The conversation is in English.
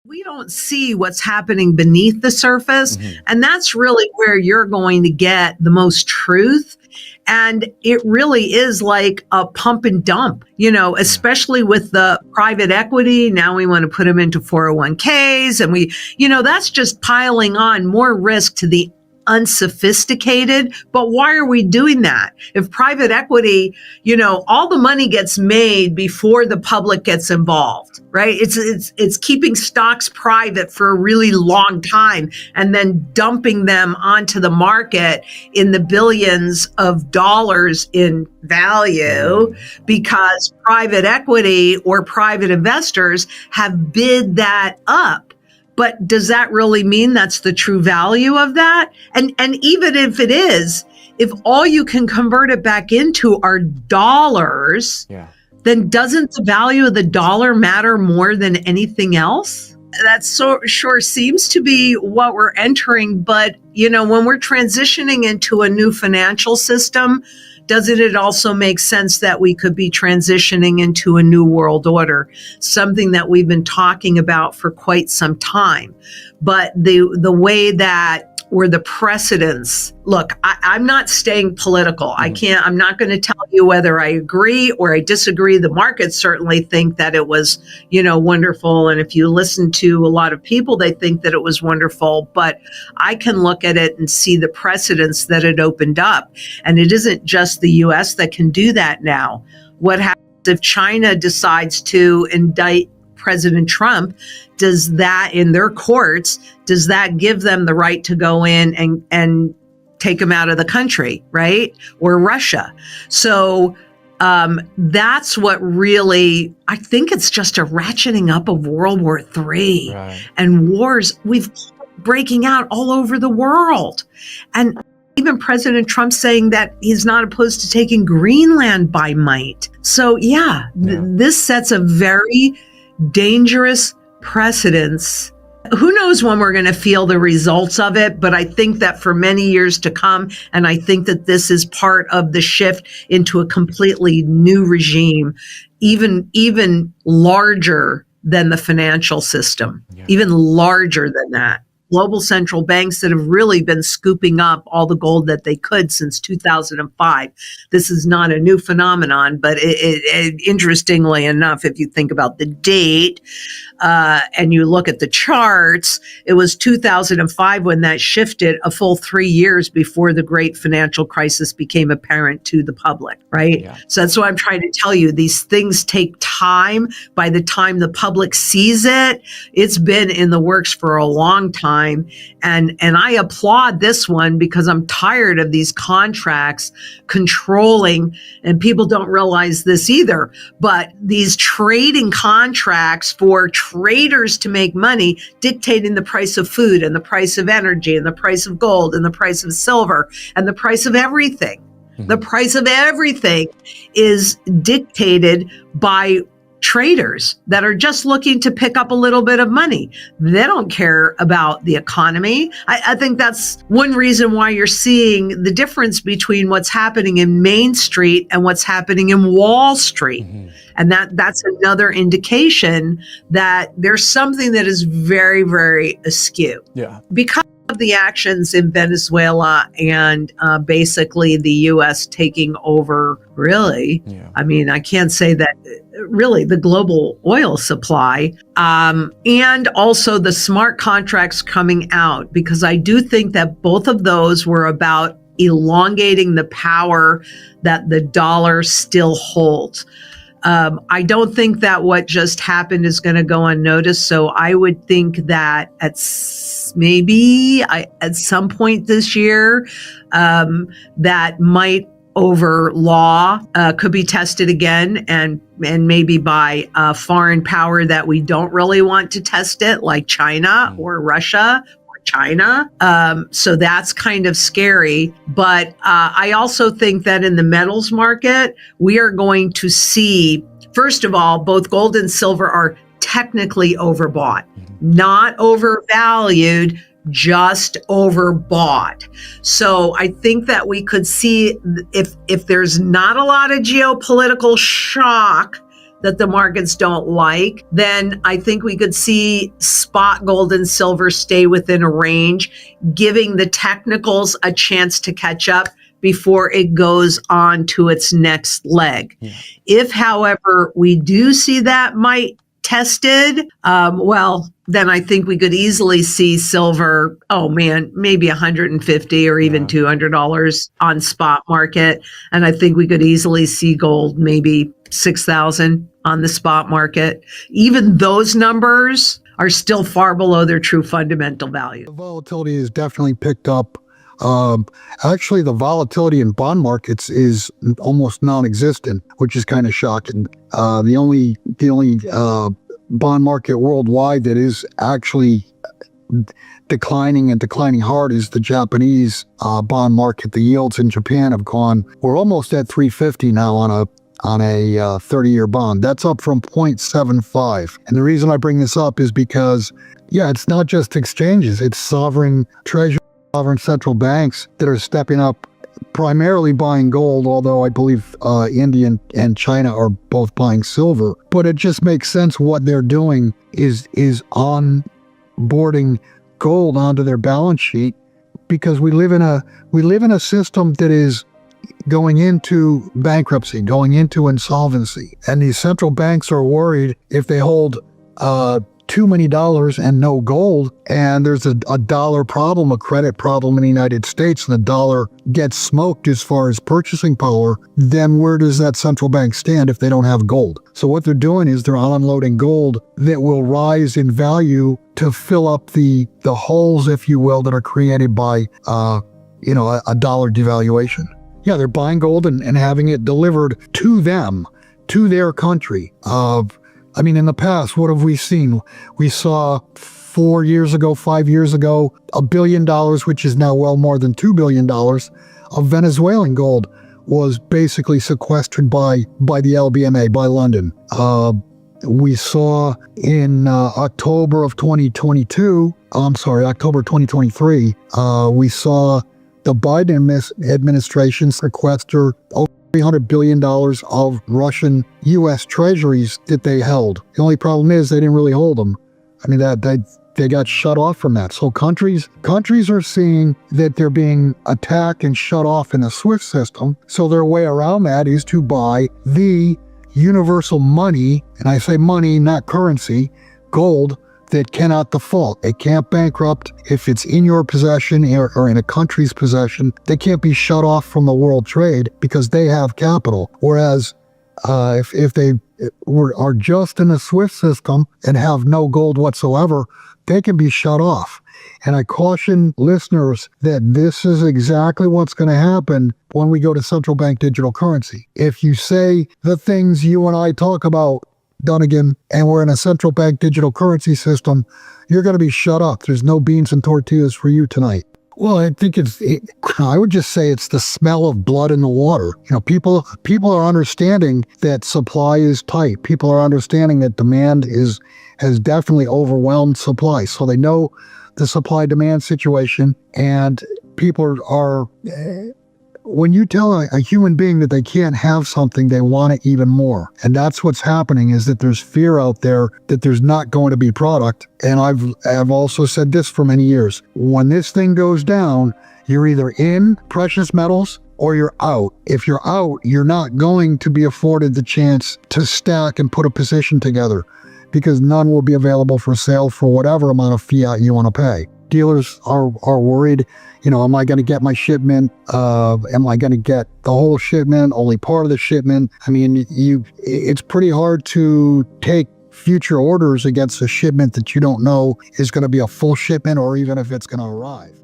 We don't see what's happening beneath the surface. Mhm. And that's really where you're going to get the most truth. And it really is like a pump and dump, especially with the private equity. Now we want to put them into 401ks and that's just piling on more risk to the unsophisticated. But why are we doing that? If private equity, all the money gets made before the public gets involved, right? It's keeping stocks private for a really long time and then dumping them onto the market in the billions of dollars in value because private equity or private investors have bid that up. But does that really mean that's the true value of that? And even if it is, if all you can convert it back into are dollars, then doesn't the value of the dollar matter more than anything else? That sure seems to be what we're entering. But, when we're transitioning into a new financial system, doesn't it also make sense that we could be transitioning into a new world order, something that we've been talking about for quite some time? But the way that, or the precedents, look, I'm not staying political. I'm not going to tell you whether I agree or I disagree. The markets certainly think that it was, wonderful. And if you listen to a lot of people, they think that it was wonderful. But I can look at it and see the precedents that it opened up. And it isn't just the US that can do that now. What happens if China decides to indict President Trump? Does that, in their courts, does that give them the right to go in and take him out of the country, right? Or Russia? So that's what really, I think it's just a ratcheting up of World War III and wars we've breaking out all over the world. And even President Trump saying that he's not opposed to taking Greenland by might. So this sets a very dangerous precedence. Who knows when we're going to feel the results of it, but I think that for many years to come, and I think that this is part of the shift into a completely new regime, even larger than the financial system, even larger than that. Global central banks that have really been scooping up all the gold that they could since 2005. This is not a new phenomenon, but interestingly enough, if you think about the date and you look at the charts, it was 2005 when that shifted, a full 3 years before the great financial crisis became apparent to the public, right? So that's what I'm trying to tell you. These things take time. By the time the public sees it, it's been in the works for a long time. And I applaud this one because I'm tired of these contracts controlling, and people don't realize this either, but these trading contracts for traders to make money, dictating the price of food and the price of energy and the price of gold and the price of silver and the price of everything. The price of everything is dictated by traders that are just looking to pick up a little bit of money. They don't care about the economy. I think that's one reason why you're seeing the difference between what's happening in Main Street and what's happening in Wall Street. And that's another indication that there's something that is very, very askew. Because of the actions in Venezuela and basically the U.S. taking over, really, I mean, I can't say that, really, the global oil supply, and also the smart contracts coming out, because I do think that both of those were about elongating the power that the dollar still holds. I don't think that what just happened is going to go unnoticed. So I would think that at some point this year, that might over law could be tested again, and maybe by a foreign power that we don't really want to test it, like China or Russia. China. So that's kind of scary. But I also think that in the metals market, we are going to see, first of all, both gold and silver are technically overbought, not overvalued, just overbought. So I think that we could see, if there's not a lot of geopolitical shock that the markets don't like, then I think we could see spot gold and silver stay within a range, giving the technicals a chance to catch up before it goes on to its next leg. Yeah. If, however, we do see that might tested, then I think we could easily see silver, maybe $150 or even $200 on spot market. And I think we could easily see gold maybe 6,000 on the spot market. Even those numbers are still far below their true fundamental value. The volatility has definitely picked up. Actually, the volatility in bond markets is almost non-existent, which is kind of shocking. The only bond market worldwide that is actually declining and declining hard is the Japanese bond market. The yields in Japan have gone. We're almost at 350 now on a 30-year bond. That's up from 0.75. And the reason I bring this up is because, it's not just exchanges; it's sovereign treasury. Sovereign central banks that are stepping up, primarily buying gold, although I believe India and China are both buying silver. But it just makes sense what they're doing is onboarding gold onto their balance sheet, because we live in a system that is going into bankruptcy, going into insolvency, and these central banks are worried if they hold too many dollars and no gold, and there's a dollar problem, a credit problem in the United States, and the dollar gets smoked as far as purchasing power, then where does that central bank stand if they don't have gold? So what they're doing is they're unloading gold that will rise in value to fill up the holes, if you will, that are created by a dollar devaluation. Yeah, they're buying gold and having it delivered to them, to their country. In the past, what have we seen? We saw 5 years ago, $1 billion, which is now well more than $2 billion, of Venezuelan gold was basically sequestered by the LBMA, by London. We saw in October 2023, we saw the Biden administration sequester over $300 billion of Russian U.S. treasuries that they held. The only problem is they didn't really hold them. They got shut off from that. So countries are seeing that they're being attacked and shut off in a SWIFT system. So their way around that is to buy the universal money, and I say money, not currency, gold, that cannot default. It can't bankrupt. If it's in your possession or in a country's possession, they can't be shut off from the world trade because they have capital. Whereas if they are just in a SWIFT system and have no gold whatsoever, they can be shut off. And I caution listeners that this is exactly what's going to happen when we go to central bank digital currency. If you say the things you and I talk about, Dunnigan, and we're in a central bank digital currency system, you're going to be shut up. There's no beans and tortillas for you tonight. Well, I think I would just say it's the smell of blood in the water. People are understanding that supply is tight. People are understanding that demand has definitely overwhelmed supply. So they know the supply-demand situation, and people are when you tell a human being that they can't have something, they want it even more. And that's what's happening, is that there's fear out there that there's not going to be product. And I've also said this for many years. When this thing goes down, you're either in precious metals or you're out. If you're out, you're not going to be afforded the chance to stack and put a position together, because none will be available for sale for whatever amount of fiat you want to pay. Dealers are worried, am I going to get my shipment? Am I going to get the whole shipment, only part of the shipment? It's pretty hard to take future orders against a shipment that you don't know is going to be a full shipment or even if it's going to arrive.